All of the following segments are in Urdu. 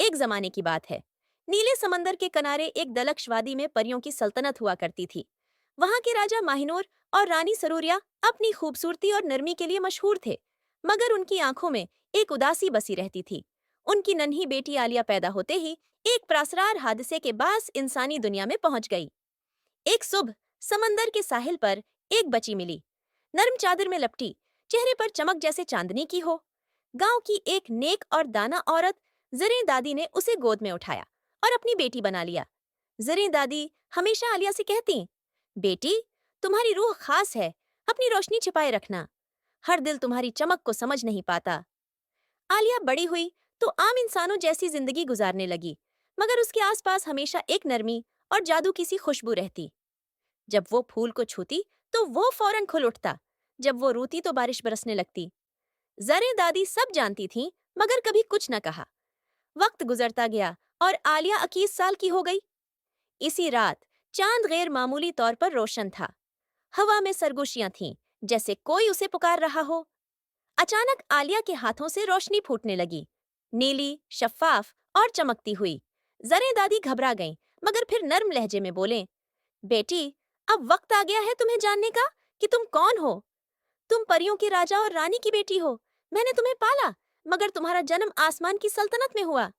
ایک زمانے کی بات ہے۔ نیلے سمندر کے کنارے ایک دلکش وادی میں پریوں کی سلطنت ہوا کرتی تھی۔ وہاں کے راجا ماہنور اور رانی سروریا اپنی خوبصورتی اور نرمی کے لیے مشہور تھے، مگر ان کی آنکھوں میں ایک اداسی بسی رہتی تھی۔ ان کی ننھی بیٹی عالیہ پیدا ہوتے ہی ایک پراسرار حادثے کے باعث انسانی دنیا میں پہنچ گئی۔ ایک صبح سمندر کے ساحل پر ایک بچی ملی، نرم چادر میں لپٹی، چہرے پر چمک جیسے چاندنی کی ہو۔ گاؤں کی ایک نیک اور دانا عورت زریں دادی نے اسے گود میں اٹھایا اور اپنی بیٹی بنا لیا۔ زریں دادی ہمیشہ عالیہ سے کہتی، بیٹی تمہاری روح خاص ہے، اپنی روشنی چھپائے رکھنا، ہر دل تمہاری چمک کو سمجھ نہیں پاتا۔ عالیہ بڑی ہوئی تو عام انسانوں جیسی زندگی گزارنے لگی، مگر اس کے آس پاس ہمیشہ ایک نرمی اور جادو کی سی خوشبو رہتی۔ جب وہ پھول کو چھوتی تو وہ فوراً کھل اٹھتا، جب وہ روتی تو بارش برسنے لگتی۔ زریں دادی سب جانتی تھیں مگر کبھی کچھ نہ کہا۔ وقت گزرتا گیا اور عالیہ 21 سال کی ہو گئی۔ اسی رات چاند غیر معمولی طور پر روشن تھا۔ ہوا میں سرگوشیاں تھیں جیسے کوئی اسے پکار رہا ہو۔ اچانک عالیہ کے ہاتھوں سے روشنی پھوٹنے لگی، نیلی، شفاف اور چمکتی ہوئی۔ زریں دادی گھبرا گئیں مگر پھر نرم لہجے میں بولیں، بیٹی اب وقت آ گیا ہے تمہیں جاننے کا کہ تم کون ہو۔ تم پریوں کے راجا اور رانی کی بیٹی ہو۔ میں نے تمہیں پالا مگر تمہارا جنم آسمان کی سلطنت میں ہوا۔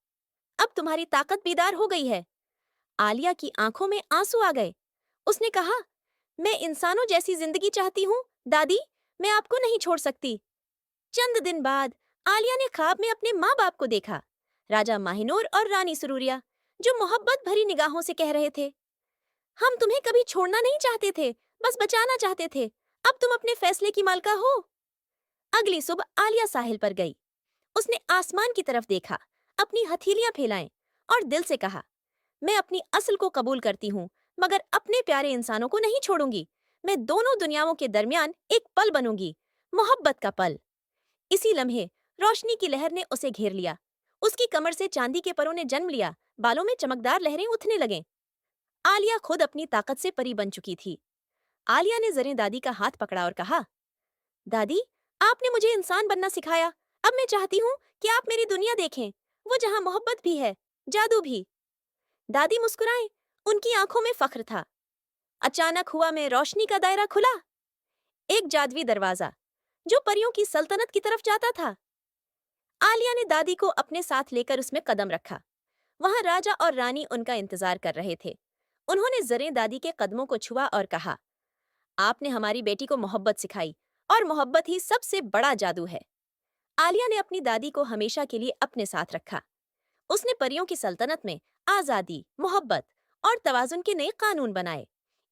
اب تمہاری طاقت بیدار ہو گئی ہے۔ عالیہ کی آنکھوں میں آنسو آ گئے۔ اس نے کہا، میں انسانوں جیسی زندگی چاہتی ہوں دادی، میں آپ کو نہیں چھوڑ سکتی۔ چند دن بعد عالیہ نے خواب میں اپنے ماں باپ کو دیکھا، راجا ماہنور اور رانی سروریا، جو محبت بھری نگاہوں سے کہہ رہے تھے، ہم تمہیں کبھی چھوڑنا نہیں چاہتے تھے، بس بچانا چاہتے تھے۔ اب تم اپنے فیصلے کی مالکہ ہو۔ اگلی صبح عالیہ ساحل پر گئی۔ اس نے آسمان کی طرف دیکھا، اپنی ہتھیلیاں پھیلائیں اور دل سے کہا، میں اپنی اصل کو قبول کرتی ہوں مگر اپنے پیارے انسانوں کو نہیں چھوڑوں گی۔ میں دونوں دنیاؤں کے درمیان ایک پل بنوں گی، محبت کا پل۔ اسی لمحے روشنی کی لہر نے اسے گھیر لیا۔ اس کی کمر سے چاندی کے پروں نے جنم لیا، بالوں میں چمکدار لہریں اٹھنے لگیں۔ عالیہ خود اپنی طاقت سے پری بن چکی تھی۔ عالیہ نے زریں دادی کا ہاتھ پکڑا اور کہا، دادی آپ نے مجھے انسان بننا سکھایا، اب میں چاہتی ہوں کہ آپ میری دنیا دیکھیں، وہ جہاں محبت بھی ہے، جادو بھی۔ دادی مسکرائیں، ان کی آنکھوں میں فخر تھا۔ اچانک ہوا میں روشنی کا دائرہ کھلا، ایک جادوی دروازہ جو پریوں کی سلطنت کی طرف جاتا تھا۔ عالیہ نے دادی کو اپنے ساتھ لے کر اس میں قدم رکھا۔ وہاں راجا اور رانی ان کا انتظار کر رہے تھے۔ انہوں نے زریں دادی کے قدموں کو چھوا اور کہا، آپ نے ہماری بیٹی کو محبت سکھائی اور محبت ہی سب سے بڑا جادو ہے۔ عالیہ نے اپنی دادی کو ہمیشہ کے لیے اپنے ساتھ رکھا۔ اس نے پریوں کی سلطنت میں آزادی، محبت اور توازن کے نئے قانون بنائے۔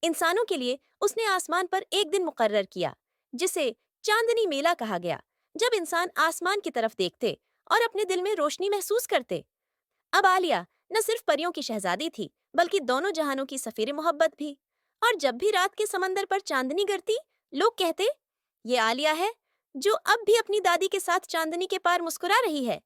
انسانوں کے لیے اس نے آسمان پر ایک دن مقرر کیا جسے چاندنی میلہ کہا گیا، جب انسان آسمان کی طرف دیکھتے اور اپنے دل میں روشنی محسوس کرتے۔ اب عالیہ نہ صرف پریوں کی شہزادی تھی بلکہ دونوں جہانوں کی سفیر محبت بھی۔ اور جب بھی رات کے سمندر پر چاندنی گرتی، لوگ کہتے، یہ عالیہ ہے جو اب بھی اپنی دادی کے ساتھ چاندنی کے پار مسکرا رہی ہے۔